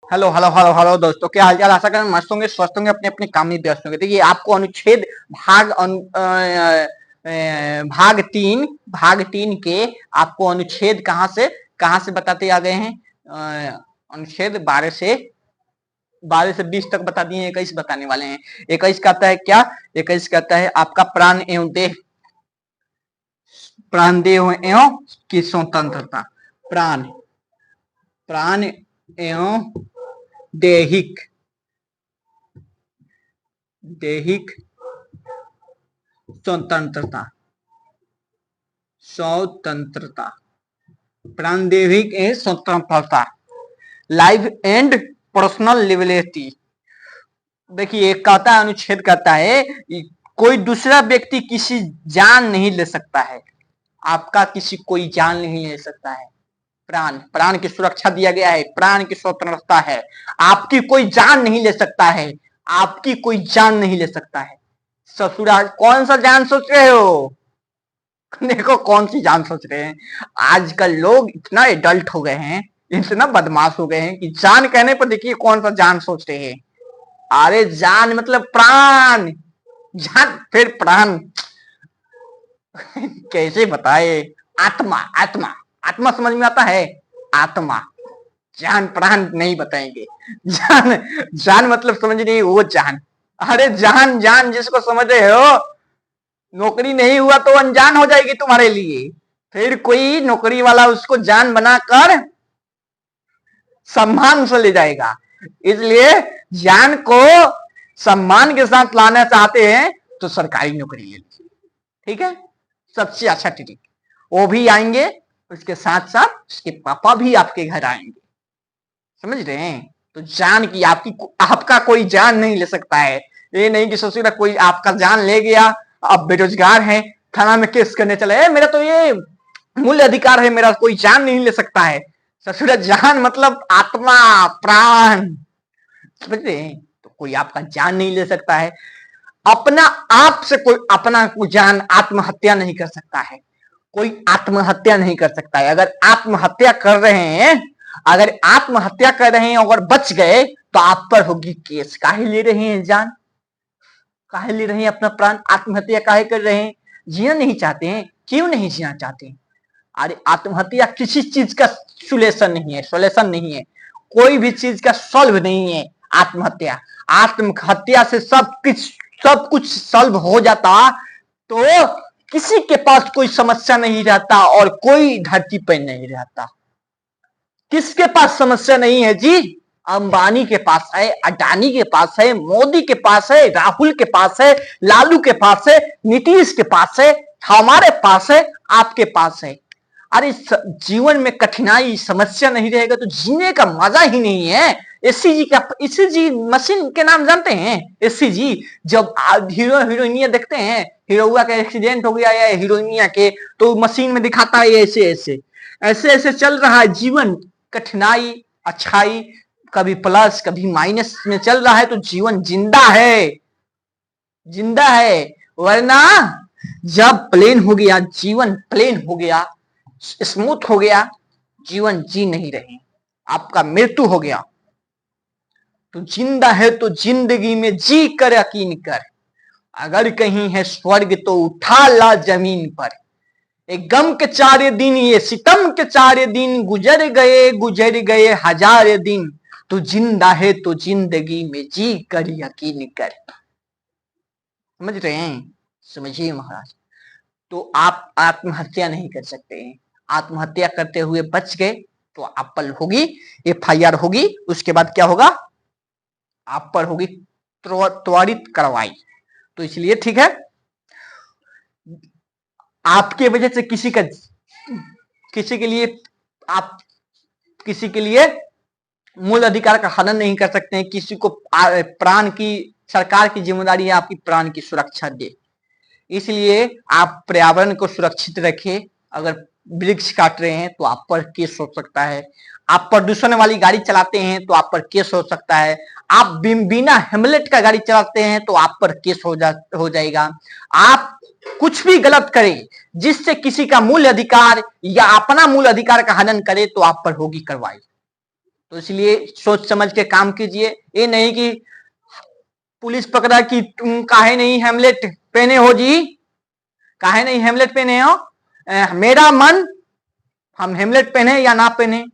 Hello hello hello hello दोस्तों, क्या हालचाल। आशा करें मस्त होंगे, स्वस्थ होंगे, अपने अपने काम में व्यस्त होंगे। देखिए, आपको अनुच्छेद भाग तीन के आपको अनुच्छेद कहाँ से बताते आ गए हैं। अनुच्छेद 12 से 20 तक बता दिए, 21 बताने वाले हैं। 21 कहता है क्या? 21 कहता है आपका प्राण देह एवं की स्वतंत्रता। प्राण प्राण एवं दैहिक दैहिक स्वतंत्रता स्वतंत्रता प्राणदैहिक स्वतंत्रता, लाइफ एंड पर्सनल लिबर्टी। देखिए, कहता है, अनुच्छेद कहता है कोई दूसरा व्यक्ति किसी जान नहीं ले सकता है। आपका किसी कोई जान नहीं ले सकता है। प्राण की सुरक्षा दिया गया है, प्राण की स्वतंत्रता है। आपकी कोई जान नहीं ले सकता है, आपकी कोई जान नहीं ले सकता है। ससुरा, कौन सा जान सोच रहे हो? देखो, कौन सी जान सोच रहे हैं। आजकल लोग इतना एडल्ट हो गए हैं, इतना बदमाश हो गए हैं कि जान कहने पर देखिए कौन सा जान सोच रहे हैं। अरे जान मतलब प्राण, जान फिर प्राण। कैसे बताए? आत्मा आत्मा आत्मा समझ में आता है? आत्मा, जान प्राण नहीं बताएंगे। जान जान मतलब समझ नहीं, वो जान। अरे जान जान जिसको समझ रहे हो, नौकरी नहीं हुआ तो अनजान हो जाएगी तुम्हारे लिए। फिर कोई नौकरी वाला उसको जान बनाकर सम्मान से ले जाएगा। इसलिए जान को सम्मान के साथ लाना चाहते हैं तो सरकारी नौकरी ले लीजिए, ठीक है? सबसे अच्छा ट्रिक। वो भी आएंगे, उसके साथ साथ उसके पापा भी आपके घर आएंगे। समझ रहे हैं? तो जान की आपका कोई जान नहीं ले सकता है। ये नहीं कि ससुर कोई आपका जान ले गया, आप बेरोजगार हैं, थाना में केस करने चले, मेरा तो ये मूल्य अधिकार है, मेरा कोई जान नहीं ले सकता है। ससुर जान मतलब आत्मा, प्राण। समझ रहे हैं? तो कोई आपका जान नहीं ले सकता है। अपना आप से कोई अपना जान आत्महत्या नहीं कर सकता है। कोई आत्महत्या नहीं कर सकता है। अगर आत्महत्या कर रहे हैं, और बच गए तो आप पर होगी केस। काहे ले रहे हैं जान? काहे ले रहे हैं अपना प्राण? आत्महत्या काहे कर रहे हैं? जीना नहीं चाहते हैं? क्यों नहीं जीना चाहते हैं? अरे आत्महत्या किसी चीज का सोल्यूशन नहीं है। कोई भी चीज का सॉल्व नहीं है आत्महत्या। आत्महत्या से सब कुछ सॉल्व हो जाता तो किसी के पास कोई समस्या नहीं रहता और कोई धरती पर नहीं रहता। किसके पास समस्या नहीं है जी? अंबानी के पास है, अडानी के पास है, मोदी के पास है, राहुल के पास है, लालू के पास है, नीतीश के पास है, हमारे पास है, आपके पास है। अरे जीवन में कठिनाई समस्या नहीं रहेगा तो जीने का मजा ही नहीं है। एससीजी मशीन के नाम जानते हैं? एससीजी, जब हीरो हीरोइनिया देखते हैं, हीरोआ का एक्सीडेंट हो गया या हीरोइनिया के, तो मशीन में दिखाता है ऐसे ऐसे ऐसे ऐसे चल रहा है जीवन। कठिनाई अच्छाई, कभी प्लस कभी माइनस में चल रहा है तो जीवन जिंदा है। वरना जब प्लेन हो गया, जीवन प्लेन हो गया, स्मूथ हो गया, जीवन जी नहीं रहे, आपका मृत्यु हो गया, तो जिंदा है तो जिंदगी में जी कर यकीन कर। अगर कहीं है स्वर्ग तो उठा ला जमीन पर। एक गम के 4 दिन, ये सितम के 4 दिन, गुजर गए हजार दिन। तो जिंदा है तो जिंदगी में जी कर यकीन कर। समझ रहे हैं? समझिए महाराज। तो आप आत्महत्या नहीं कर सकते हैं। आत्महत्या करते हुए बच गए तो आप पर होगी FIR होगी। उसके बाद क्या होगा? आप पर होगी त्वरित कार्रवाई। तो इसलिए ठीक है, आपके वजह से किसी के लिए मूल अधिकार का हनन नहीं कर सकते हैं। किसी को प्राण की, सरकार की जिम्मेदारी है आपकी प्राण की सुरक्षा दे। इसलिए आप पर्यावरण को सुरक्षित रखें। अगर वृक्ष काट रहे हैं तो आप पर केस हो सकता है। आप प्रदूषण वाली गाड़ी चलाते हैं तो आप पर केस हो सकता है। आप बिना हेलमेट का गाड़ी चलाते हैं तो आप पर केस हो जाएगा। आप कुछ भी गलत करें जिससे किसी का मूल अधिकार या अपना मूल अधिकार का हनन करे तो आप पर होगी कार्रवाई। तो इसलिए सोच समझ के काम कीजिए। ये नहीं कि पुलिस पकड़ा कि तुम काहे नहीं हेमलेट पहने हो जी, काहे नहीं हेमलेट पहने हो, मेरा मन, हम हेमलेट पहने या ना पहने,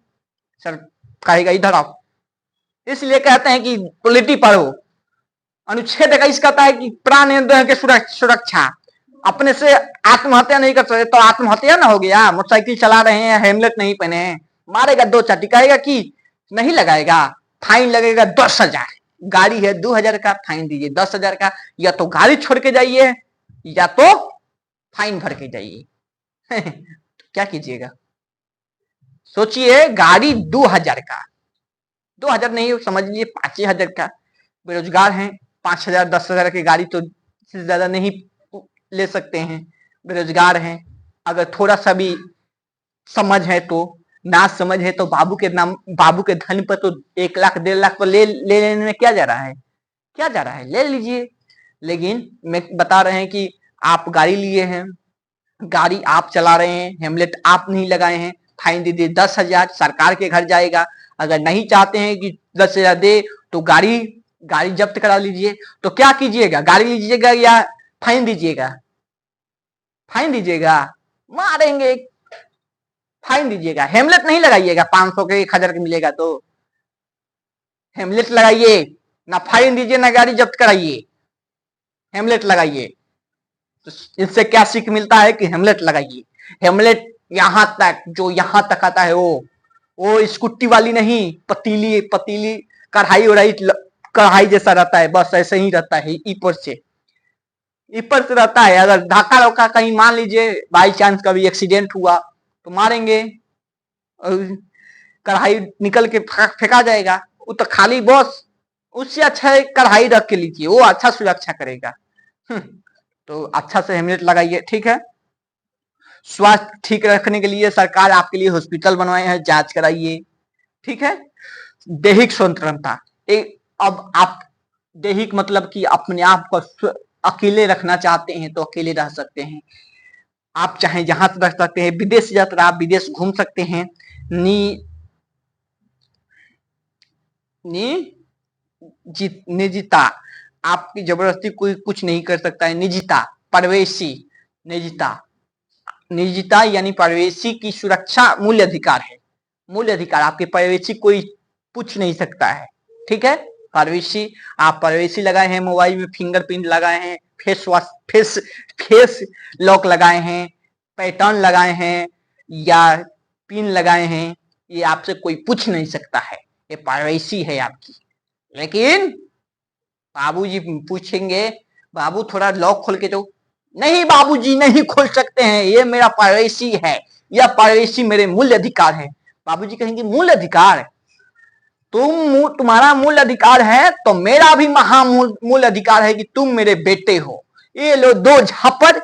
सर कहेगा इधर आओ। इसलिए कहते हैं कि पॉलिटी पढ़ो। अनुच्छेद 21 कहता है कि प्राण के सुरक्षा, अपने से आत्महत्या नहीं कर सकते तो आत्महत्या ना हो गया। मोटरसाइकिल चला रहे हैं, हेमलेट नहीं पहने हैं, मारेगा 2 चाटी, कहेगा कि नहीं लगाएगा, फाइन लगेगा 10,000। गाड़ी है 2,000 का, फाइन दीजिए 10,000 का। या तो गाड़ी छोड़ के जाइए या तो फाइन भर के जाइए। क्या कीजिएगा सोचिए। गाड़ी 2,000 का, 2,000 नहीं समझ लीजिए 5,000 का। बेरोजगार हैं, 5,000 10,000 की गाड़ी तो से ज्यादा नहीं ले सकते हैं। बेरोजगार हैं, अगर थोड़ा सा भी समझ है तो, ना समझ है तो बाबू के नाम, बाबू के धन पर तो 1 लाख 1.5 लाख पर ले लेने में क्या जा रहा है, क्या जा रहा है, ले लीजिए। लेकिन मैं बता रहे हैं कि आप गाड़ी लिए हैं, गाड़ी आप चला रहे हैं, हेमलेट आप नहीं लगाए हैं, फाइन दे दिए 10,000, सरकार के घर जाएगा। अगर नहीं चाहते हैं कि 10,000 दे तो गाड़ी जब्त करा लीजिए। तो क्या कीजिएगा, गाड़ी लीजिएगा या फाइन दीजिएगा, फाइन दीजिएगा, मारेंगे, फाइन दीजिएगा। हेमलेट नहीं लगाइएगा, 500 के 1,000 के मिलेगा तो हेमलेट लगाइए, ना फाइन दीजिए ना गाड़ी जब्त कराइए, हेमलेट लगाइए। तो इससे क्या सीख मिलता है कि हेमलेट लगाइए। हेमलेट यहां तक, जो यहां तक आता है वो स्कूटी वाली नहीं, पतीली पतीली कढ़ाई उड़ाई कढ़ाई जैसा रहता है, बस ऐसे ही रहता है, ऊपर से रहता है। अगर धक्का धक्का कहीं मान लीजिए बाई चांस कभी एक्सीडेंट हुआ तो मारेंगे, कढ़ाई निकल के फेंका जाएगा। वो तो खाली बस, उससे अच्छा है कढ़ाई रख के लीजिए, वो अच्छा सुरक्षा करेगा। तो अच्छा से हेमलेट लगाइए, ठीक है। स्वास्थ्य ठीक रखने के लिए सरकार आपके लिए हॉस्पिटल बनवाए हैं, जांच कराइए, ठीक है। दैहिक स्वतंत्रता, अब आप दैहिक मतलब कि अपने आप को अकेले रखना चाहते हैं तो अकेले रह सकते हैं, आप चाहे जहां से रह सकते हैं। विदेश यात्रा, आप विदेश घूम सकते हैं। निजता, आपकी जबरदस्ती कोई कुछ नहीं कर सकता है। निजता, प्राइवेसी, निजता, निजता यानी प्राइवेसी की सुरक्षा मूल्य अधिकार है। मूल्य अधिकार, आपके प्राइवेसी कोई पूछ नहीं सकता है, ठीक है। प्राइवेसी, आप प्राइवेसी लगाए हैं, मोबाइल में फिंगरप्रिंट लगाए हैं, फेस लॉक लगाए हैं, पैटर्न लगाए हैं या पिन लगाए हैं, ये आपसे कोई पूछ नहीं सकता है, ये प्राइवेसी है आपकी। लेकिन बाबूजी पूछेंगे, बाबू थोड़ा लॉक खोल के दो, नहीं बाबूजी नहीं खोल सकते हैं, ये मेरा प्राइवेसी है, यह प्राइवेसी मेरे मूल्य अधिकार है। बाबूजी कहेंगे मूल्य अधिकार, तुम्हारा मूल अधिकार है तो मेरा भी महामूल अधिकार है कि तुम मेरे बेटे हो। ये लो 2 झापड़,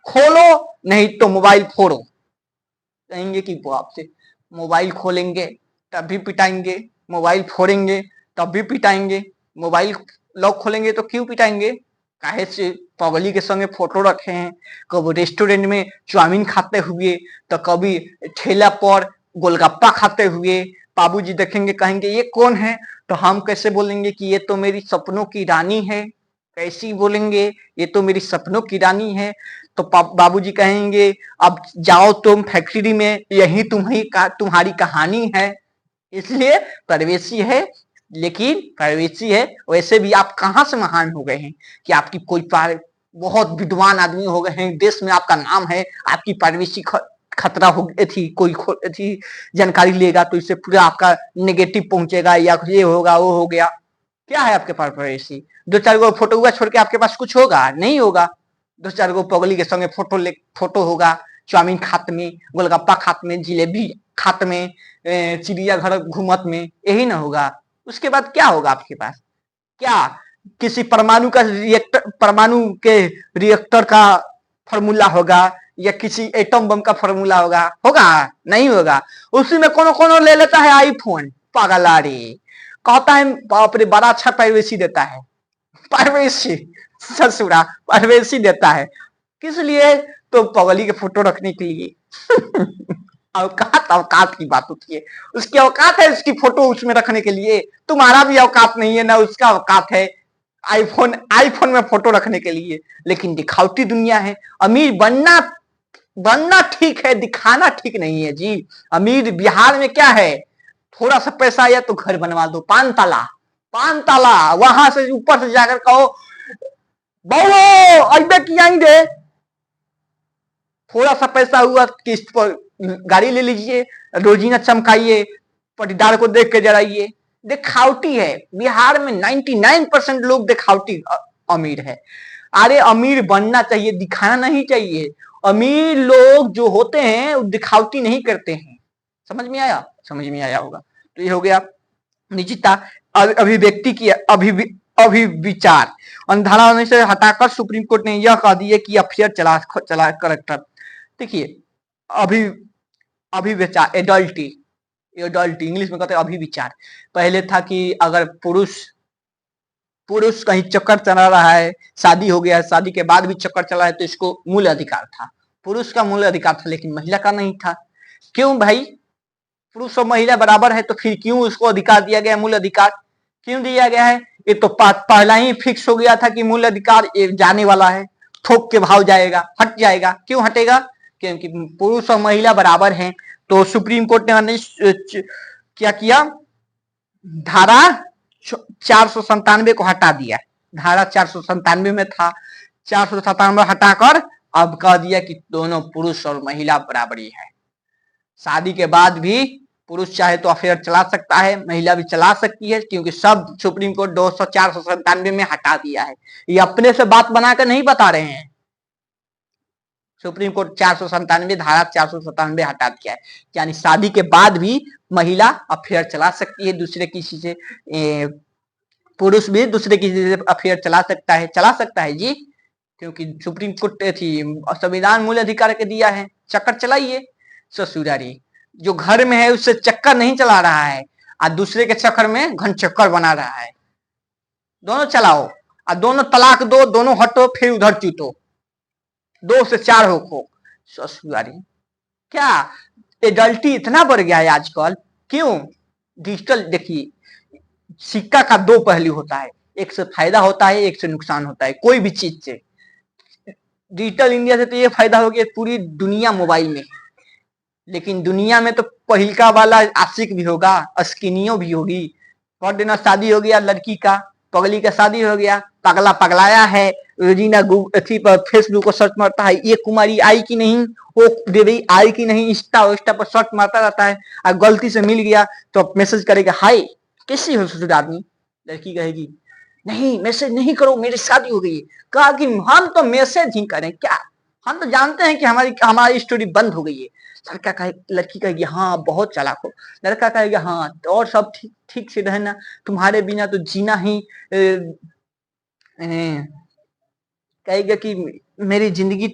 खोलो नहीं तो मोबाइल फोड़ो। कहेंगे कि बाप से मोबाइल खोलेंगे तब भी पिटाएंगे, मोबाइल फोड़ेंगे तब भी पिटाएंगे, मोबाइल लॉक खोलेंगे तो क्यों पिटाएंगे, काहे से पगली के संगे फोटो रखे हैं, कभी रेस्टोरेंट में चाउमीन खाते हुए तो कभी ठेला पर गोलगप्पा खाते हुए। बाबूजी देखेंगे कहेंगे ये कौन है, तो हम कैसे बोलेंगे कि ये तो मेरी सपनों की रानी है, कैसी बोलेंगे, ये तो मेरी सपनों की रानी है। तो बाबूजी कहेंगे अब जाओ तुम फैक्ट्री में, यही तुम्हारी कहानी है। इसलिए प्राइवेसी है, लेकिन प्राइवेसी है वैसे भी आप कहां से महान हो गए हैं कि आपकी कोई बहुत विद्वान आदमी हो गए हैं, देश में आपका नाम है, आपकी प्राइवेसी खतरा हो थी, कोई थी जानकारी लेगा तो इससे पूरा आपका नेगेटिव पहुंचेगा या ये होगा वो हो गया। क्या है आपके पास प्राइवेसी, 2-4 गो फोटो हुआ छोड़ के आपके पास कुछ होगा, नहीं होगा। 2-4 गो पगली के संगे फोटो होगा, चाउमीन खात में, गोलगप्पा खात में, जिलेबी खात में, चिड़ियाघर घूमत में, यही ना होगा। उसके बाद क्या होगा आपके पास, क्या किसी परमाणु के रिएक्टर का फॉर्मूला होगा या किसी एटम बम का फॉर्मूला होगा नहीं होगा। उसी में कोनो ले लेता है आईफोन, पागलारी, कहता है बाप रे बड़ा अच्छा प्राइवेसी देता है, प्राइवेसी ससुरा प्राइवेसी देता है, किस लिए, तो पगली के फोटो रखने के लिए। औकात औकात की बात होती है, उसकी औकात है उसकी फोटो उसमें रखने के लिए, तुम्हारा भी औकात नहीं है ना उसका औकात है आईफोन आईफोन में फोटो रखने के लिए। लेकिन दिखावटी दुनिया है। अमीर बनना बनना ठीक है, दिखाना ठीक नहीं है जी। अमीर बिहार में क्या है, थोड़ा सा पैसा आया तो घर बनवा दो, 5 ताला 5 ताला, वहां से ऊपर से जाकर कहो बहु अबे की आएंगे, थोड़ा सा पैसा हुआ किस्त पर गाड़ी ले लीजिए, रोजीना चमकाइए, पटीदार को देख के जराइए। दिखावटी है बिहार में, 99% लोग दिखावटी अमीर है। अरे अमीर बनना चाहिए, दिखाना नहीं चाहिए। अमीर लोग जो होते हैं वो दिखावटी नहीं करते हैं। समझ में आया? समझ में आया होगा। तो ये हो गया निजता। अभिव्यक्ति की अभिविचार धारा से हटाकर सुप्रीम कोर्ट ने यह कह दिया कि अफेयर चला करेक्टर। देखिए अभि अभिविचार एडल्टी, एडल्टी इंग्लिश में कहते हैं अभिविचार। पहले था कि अगर पुरुष कहीं चक्कर चला रहा है, शादी हो गया, शादी के बाद भी चक्कर चला है, तो इसको मूल अधिकार था, पुरुष का मूल अधिकार था, लेकिन महिला का नहीं था। क्यों भाई? पुरुष और महिला बराबर है, तो फिर क्यों उसको अधिकार दिया गया, मूल अधिकार क्यों दिया गया है? ये तो पहला ही फिक्स हो गया था कि मूल अधिकार जाने वाला है, थोक के भाव जाएगा, हट जाएगा। क्यों हटेगा? क्योंकि पुरुष और महिला बराबर हैं। तो सुप्रीम कोर्ट ने क्या किया, धारा 497 को हटा दिया। धारा 497 में था, 497 हटाकर अब कह दिया कि दोनों पुरुष और महिला बराबरी है। शादी के बाद भी पुरुष चाहे तो अफेयर चला सकता है, महिला भी चला सकती है, क्योंकि सब सुप्रीम कोर्ट 497 में हटा दिया है। ये अपने से बात बनाकर नहीं बता रहे हैं, सुप्रीम कोर्ट 497 धारा 497 हटा दिया है। यानी शादी के बाद भी महिला अफेयर चला सकती है दूसरे किसी से, पुरुष भी दूसरे किसी से अफेयर चला सकता है जी, क्योंकि सुप्रीम कोर्ट थी संविधान मूल अधिकार के दिया है। चक्कर चलाइए ससुरारी, जो घर में है उससे चक्कर नहीं चला रहा है, और दूसरे के चक्कर में घन चक्कर बना रहा है। दोनों चलाओ, और दोनों तलाक दो, दोनों हटो, फिर उधर चूटो, 2 से 4 हो ससुरारी। क्या एडल्टी इतना बढ़ गया है आजकल? क्यों? डिजिटल, देखिए सिक्का का 2 पहलू होता है, एक से फायदा होता है, एक से नुकसान होता है। कोई भी चीज से, डिजिटल इंडिया से तो ये फायदा हो गया पूरी दुनिया मोबाइल में, लेकिन दुनिया में तो पहिलका वाला आशिक भी होगा, अस्किनियों भी होगी। पर दिन शादी हो गया लड़की का, पगली का शादी हो गया, पगला पगलाया है, रोजीना अथी पर फेसबुक को सर्च मारता है, ये कुमारी आई कि नहीं, वो देवी आई कि नहीं, इंस्टा पर सर्च मारता रहता है, और गलती से मिल गया तो मैसेज करेगा हाय कैसी हो ससुर आदमी। लड़की कहेगी नहीं मैसेज नहीं करो, मेरी शादी हो गई है। कहा कि हम तो मैसेज ही करें क्या, हम तो जानते हैं कि हमारी स्टोरी बंद हो गई है। लड़की कहेगी हाँ बहुत चालाक हो। लड़का कहेगा हाँ तो और सब ठीक ठीक से रहना, तुम्हारे बिना तो जीना ही कहेगा कि मेरी जिंदगी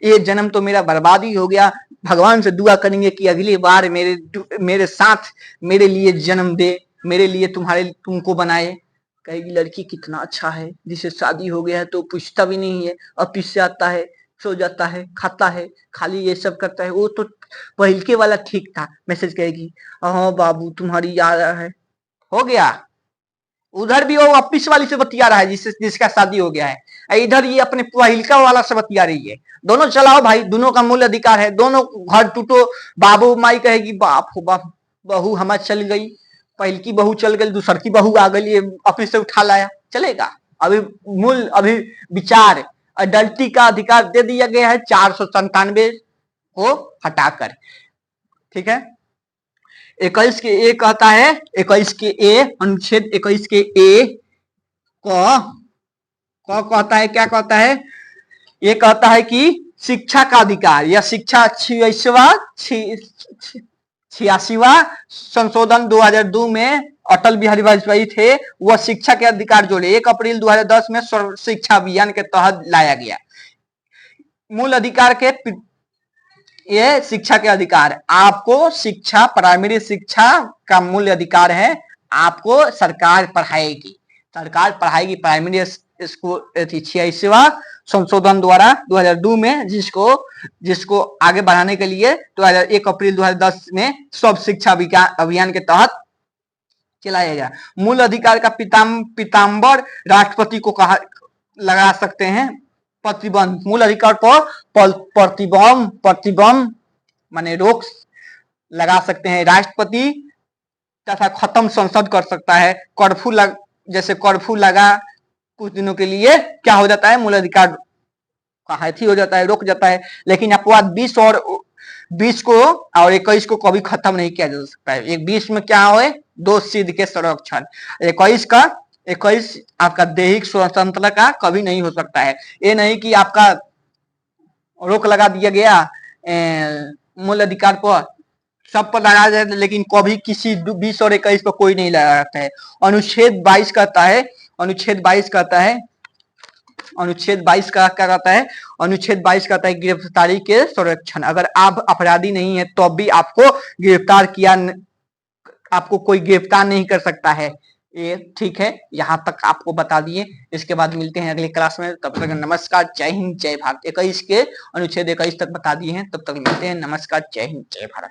ये जन्म तो मेरा बर्बाद ही हो गया, भगवान से दुआ करेंगे कि अगली बार मेरे साथ मेरे लिए जन्म दे, मेरे लिए तुमको बनाए। कहेगी लड़की कितना अच्छा है, जिसे शादी हो गया है तो पूछता भी नहीं है, ऑफिस से आता है, सो जाता है, खाता है, खाली ये सब करता है। वो तो पहले वाला ठीक था। मैसेज कहेगी हाँ बाबू तुम्हारी याद है, हो गया। उधर भी वो ऑफिस वाली से बतिया रहा है जिसका शादी हो गया है, इधर ये अपने पहिलका वाला से बतिया रही है। दोनों चलाओ भाई, दोनों का मूल अधिकार है, दोनों घर टूटो। बाबू माई कहेगी बाप हो बाप, बहू हमारी चल गई, पहल की बहू चल गई, दूसर की बहू आ गई, ऑफिस से उठा लाया, चलेगा? अभी विचार अडल्टी का अधिकार दे दिया गया है 497 को हटाकर। ठीक है, 21 के ए कहता है, 21 के ए अनुच्छेद 21 के ए को कहता है, क्या कहता है? ये कहता है कि शिक्षा का अधिकार या शिक्षा 86वां संशोधन 2002 में अटल बिहारी वाजपेयी थे, वह शिक्षा के अधिकार जोड़े 1 अप्रैल 2010 में सर्व शिक्षा अभियान के तहत लाया गया। मूल अधिकार के ये शिक्षा के अधिकार, आपको शिक्षा, प्राइमरी शिक्षा का मूल अधिकार है, आपको सरकार पढ़ाएगी, प्राइमरी स्कूल 86वां संशोधन द्वारा 2002 में, जिसको आगे बढ़ाने के लिए 1 अप्रैल 2010 में सब शिक्षा अभियान के तहत चलाया गया। मूल अधिकार का पीताम्बर राष्ट्रपति को लगा सकते हैं प्रतिबंध। मूल अधिकार पर प्रतिबंध माने रोक लगा सकते हैं राष्ट्रपति, तथा खत्म संसद कर सकता है। जैसे कर्फ्यू लगा कुछ दिनों के लिए, क्या हो जाता है, मूल अधिकार का हाथी हो जाता है, रुक जाता है। लेकिन अपवाद 20 को और 21 को कभी खत्म नहीं किया जा सकता है। एक 20 में क्या हो, 2 सिद्ध के संरक्षण, 21 आपका दैहिक स्वतंत्रता का कभी नहीं हो सकता है। ये नहीं कि आपका रोक लगा दिया गया मूल अधिकार पर, सब पर लगाया जाए, लेकिन कभी किसी 20 और 21 पर कोई नहीं लगाता है। अनुच्छेद 22 कहता है गिरफ्तारी के संरक्षण। अगर आप अपराधी नहीं है तो भी आपको आपको कोई गिरफ्तार नहीं कर सकता है। ये ठीक है, यहाँ तक आपको बता दिए। इसके बाद मिलते हैं अगले क्लास में, तब तक नमस्कार, जय हिंद, जय भारत। 21 के अनुच्छेद 21 तक बता दिए हैं, तब तक मिलते हैं। नमस्कार, जय हिंद, जय भारत।